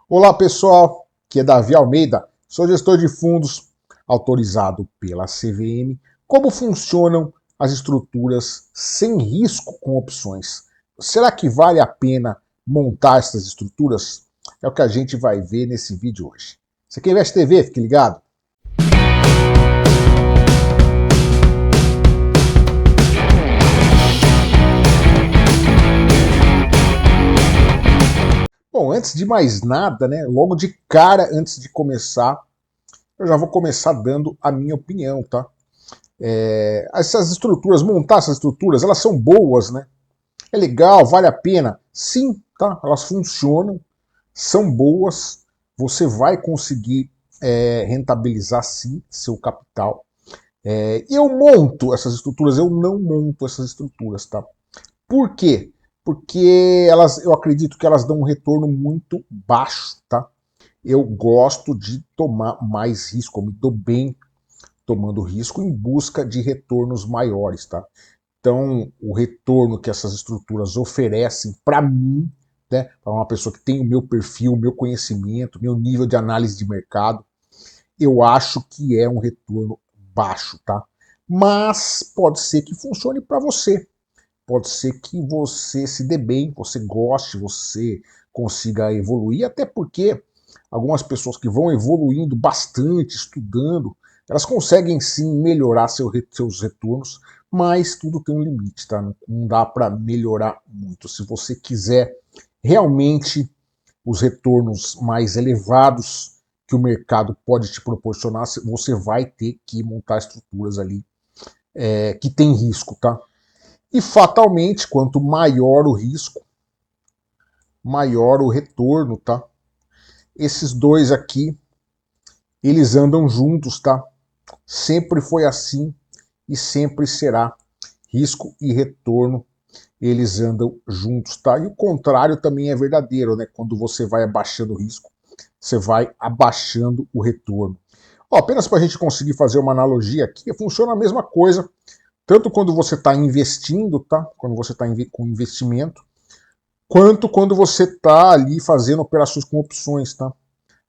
Olá pessoal, aqui é Davi Almeida, sou gestor de fundos autorizado pela CVM. Como funcionam as estruturas sem risco com opções? Será que vale a pena montar essas estruturas? É o que a gente vai ver nesse vídeo hoje. Você quer Investe TV? Fique ligado. Bom, antes de mais nada, né, logo de cara, antes de começar, eu já vou começar dando a minha opinião, tá? Essas estruturas, montar essas estruturas, elas são boas, né? É legal, vale a pena? Sim, tá? Elas funcionam, são boas, você vai conseguir rentabilizar sim seu capital. Eu monto essas estruturas, eu não monto essas estruturas, tá? Por quê? Porque eu acredito que elas dão um retorno muito baixo, tá? Eu gosto de tomar mais risco, eu me dou bem tomando risco em busca de retornos maiores, tá? Então, o retorno que essas estruturas oferecem para mim, né, para uma pessoa que tem o meu perfil, o meu conhecimento, meu nível de análise de mercado, eu acho que é um retorno baixo, tá? Mas pode ser que funcione para você. Pode ser que você se dê bem, você goste, você consiga evoluir, até porque algumas pessoas que vão evoluindo bastante, estudando, elas conseguem sim melhorar seus retornos, mas tudo tem um limite, tá? Não dá para melhorar muito. Se você quiser realmente os retornos mais elevados que o mercado pode te proporcionar, você vai ter que montar estruturas ali que tem risco, tá? E fatalmente, quanto maior o risco, maior o retorno, tá? Esses dois aqui, eles andam juntos, tá? Sempre foi assim e sempre será. Risco e retorno, eles andam juntos, tá? E o contrário também é verdadeiro, né? Quando você vai abaixando o risco, você vai abaixando o retorno. Ó, apenas para a gente conseguir fazer uma analogia aqui, funciona a mesma coisa, tanto quando você está investindo, tá? Quando você está com investimento, quanto quando você está ali fazendo operações com opções, tá?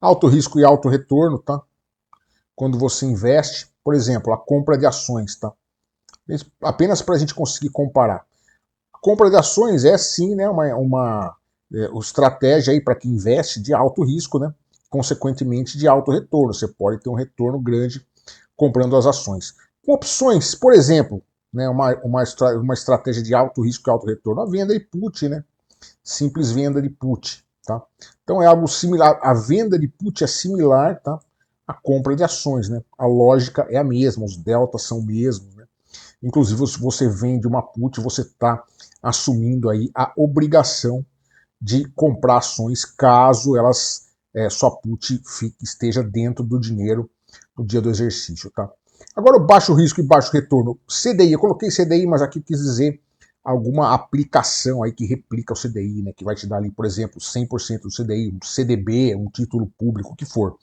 Alto risco e alto retorno, tá? Quando você investe, por exemplo, a compra de ações, tá? Apenas para a gente conseguir comparar. A compra de ações é sim, né, uma estratégia aí para quem investe de alto risco, né? Consequentemente de alto retorno. Você pode ter um retorno grande comprando as ações. Com opções, por exemplo, né, uma estratégia de alto risco e alto retorno, a venda e put, né? Simples venda de put, tá? Então é algo similar, a venda de put é similar, tá? À compra de ações, né? A lógica é a mesma, os deltas são os mesmos, né? Inclusive, se você vende uma put, você está assumindo aí a obrigação de comprar ações caso sua put esteja dentro do dinheiro no dia do exercício, tá? Agora, o baixo risco e baixo retorno, CDI, eu coloquei CDI, mas aqui quis dizer alguma aplicação aí que replica o CDI, né, que vai te dar ali, por exemplo, 100% do CDI, um CDB, um título público, o que for.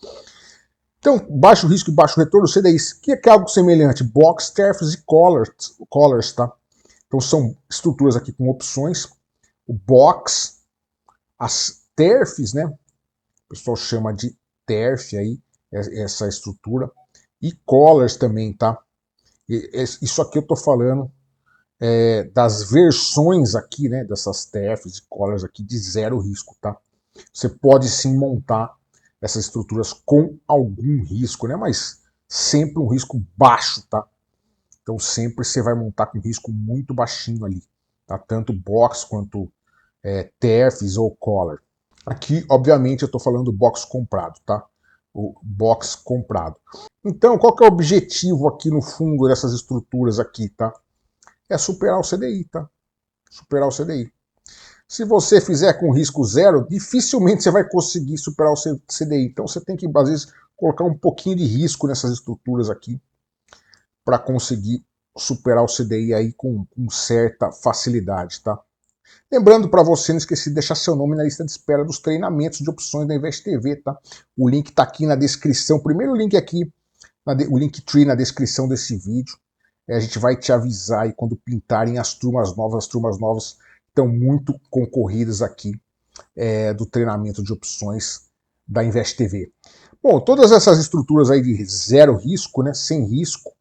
Então, baixo risco e baixo retorno, CDI, que é algo semelhante, box, TERFs e collars, tá? Então são estruturas aqui com opções, o box, as TERFs, né, o pessoal chama de TERF aí, essa estrutura, e collars também, tá? Isso aqui eu tô falando das versões aqui, né, dessas TFs e collars aqui de zero risco, tá? Você pode sim montar essas estruturas com algum risco, né, mas sempre um risco baixo, tá? Então sempre você vai montar com risco muito baixinho ali, tá? Tanto box quanto TFs ou collar. Aqui, obviamente, eu estou falando do box comprado, tá? O box comprado. Então, qual que é o objetivo aqui no fundo dessas estruturas aqui, tá? É superar o CDI, tá? Superar o CDI. Se você fizer com risco zero, dificilmente você vai conseguir superar o CDI. Então você tem que, às vezes, colocar um pouquinho de risco nessas estruturas aqui para conseguir superar o CDI aí com certa facilidade, tá? Lembrando para você, não esquecer de deixar seu nome na lista de espera dos treinamentos de opções da Invest TV, tá? O link está aqui na descrição, primeiro link aqui, o Linktree na descrição desse vídeo. A gente vai te avisar aí quando pintarem as turmas novas estão muito concorridas aqui do treinamento de opções da Invest TV. Bom, todas essas estruturas aí de zero risco, né, sem risco,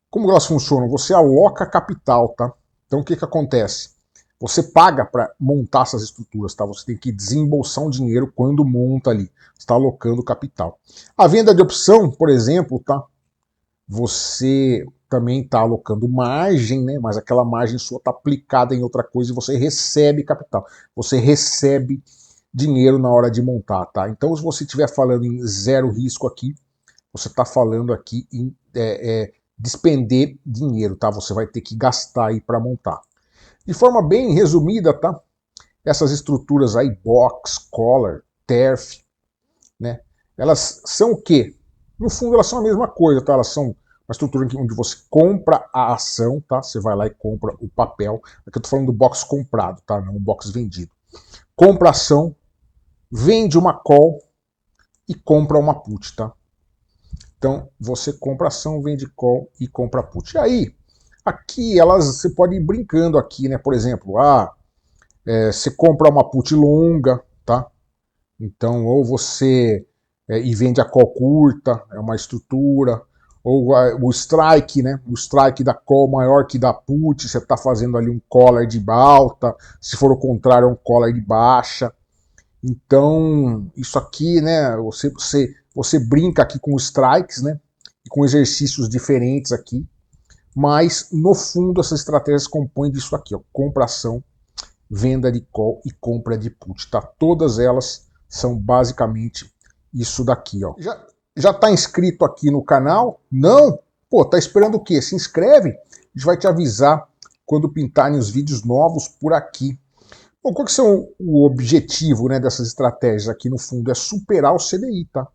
como elas funcionam? Você aloca capital, tá? Então o que que acontece? Você paga para montar essas estruturas, tá? Você tem que desembolsar um dinheiro quando monta ali. Você está alocando capital. A venda de opção, por exemplo, tá? Você também está alocando margem, né? Mas aquela margem sua está aplicada em outra coisa e você recebe capital. Você recebe dinheiro na hora de montar, tá? Então, se você estiver falando em zero risco aqui, você está falando aqui em despender dinheiro, tá? Você vai ter que gastar aí para montar. De forma bem resumida, tá? Essas estruturas aí, box, collar, TERF, né? Elas são o quê? No fundo, elas são a mesma coisa, tá? Elas são uma estrutura onde você compra a ação, tá? Você vai lá e compra o papel. Aqui eu tô falando do box comprado, tá? Não o box vendido. Compra a ação, vende uma call e compra uma put, tá? Então, você compra ação, vende call e compra put. E aí, aqui você pode ir brincando aqui, né? Por exemplo, você compra uma put longa, tá? Então, ou você e vende a call curta, é uma estrutura, ou o strike, né? O strike da call maior que da put, você está fazendo ali um collar de alta, se for o contrário, é um collar de baixa. Então, isso aqui, né? Você brinca aqui com strikes, né? E com exercícios diferentes aqui, mas no fundo essas estratégias compõem disso aqui, ó, compra ação, venda de call e compra de put, tá? Todas elas são basicamente isso daqui, ó. Já tá inscrito aqui no canal? Não? Pô, tá esperando o quê? Se inscreve, a gente vai te avisar quando pintarem os vídeos novos por aqui. Bom, qual que são o objetivo, né, dessas estratégias aqui no fundo? É superar o CDI, tá?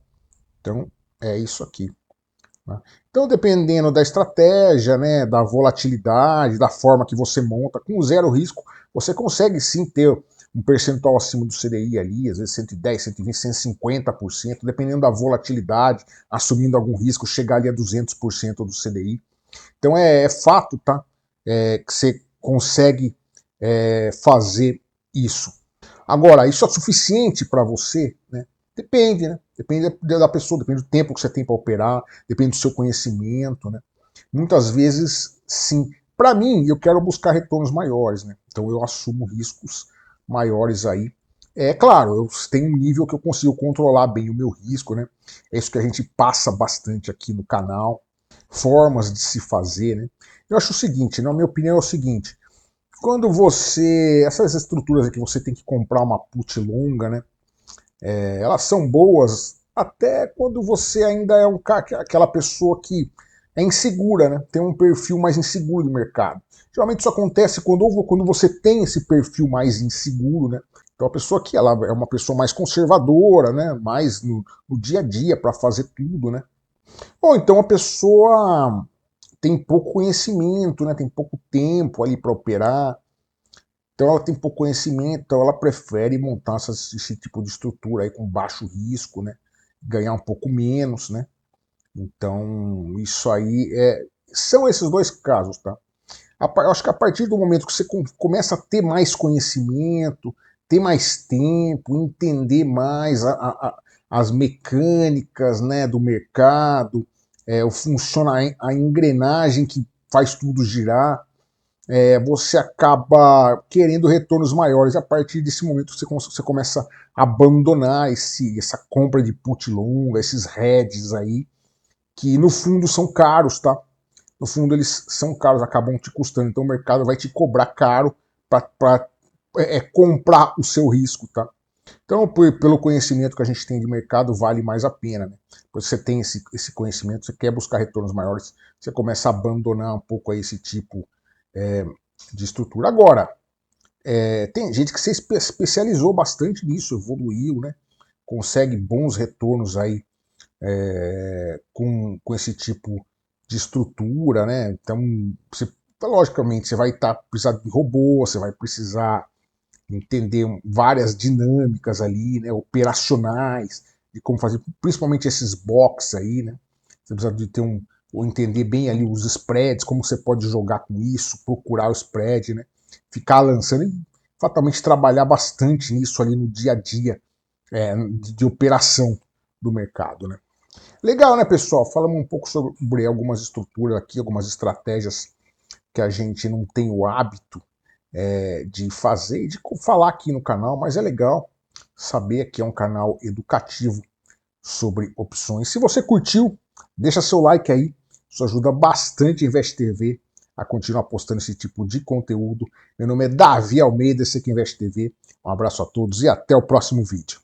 Então, é isso aqui. Né? Então, dependendo da estratégia, né, da volatilidade, da forma que você monta, com zero risco, você consegue sim ter um percentual acima do CDI ali, às vezes 110, 120, 150%, dependendo da volatilidade, assumindo algum risco, chegar ali a 200% do CDI. Então é fato, tá? Que você consegue fazer isso. Agora, isso é suficiente para você, né? Depende, né? Depende da pessoa, depende do tempo que você tem para operar, depende do seu conhecimento, né? Muitas vezes, sim. Para mim, eu quero buscar retornos maiores, né? Então eu assumo riscos maiores aí. É claro, eu tenho um nível que eu consigo controlar bem o meu risco, né? É isso que a gente passa bastante aqui no canal, formas de se fazer, né? Eu acho o seguinte, na minha opinião é o seguinte, quando essas estruturas aqui você tem que comprar uma put longa, né? Elas são boas até quando você ainda é aquela pessoa que é insegura, né? Tem um perfil mais inseguro do mercado. Geralmente isso acontece quando você tem esse perfil mais inseguro, né? Então a pessoa que ela é uma pessoa mais conservadora, né? Mais no dia a dia para fazer tudo, né? Ou então a pessoa tem pouco conhecimento, né? Tem pouco tempo ali para operar. Então ela tem pouco conhecimento, então ela prefere montar esse tipo de estrutura aí com baixo risco, né? Ganhar um pouco menos, né? Então isso aí são esses dois casos, tá? Eu acho que a partir do momento que você começa a ter mais conhecimento, ter mais tempo, entender mais as mecânicas, né, do mercado, funciona a engrenagem que faz tudo girar, você acaba querendo retornos maiores. A partir desse momento você começa a abandonar essa compra de put longa, esses hedges aí, que no fundo são caros, tá? No fundo eles são caros, acabam te custando. Então o mercado vai te cobrar caro para comprar o seu risco, tá? Então, pelo conhecimento que a gente tem de mercado, vale mais a pena, né? Pois você tem esse conhecimento, você quer buscar retornos maiores, você começa a abandonar um pouco aí esse tipo é, de estrutura. Agora, tem gente que se especializou bastante nisso, evoluiu, né? Consegue bons retornos aí com esse tipo de estrutura, né? Então, logicamente, você vai precisar de robô, você vai precisar entender várias dinâmicas ali, né? Operacionais, de como fazer, principalmente esses box aí, né? Você precisa de ter ou entender bem ali os spreads, como você pode jogar com isso, procurar o spread, né? Ficar lançando e fatalmente trabalhar bastante nisso ali no dia a dia de operação do mercado, né? Legal, né, pessoal? Falamos um pouco sobre algumas estruturas aqui, algumas estratégias que a gente não tem o hábito de fazer e de falar aqui no canal, mas é legal saber que é um canal educativo sobre opções. Se você curtiu, deixa seu like aí, isso ajuda bastante a Invest TV a continuar postando esse tipo de conteúdo. Meu nome é Davi Almeida, esse aqui é Invest TV. Um abraço a todos e até o próximo vídeo.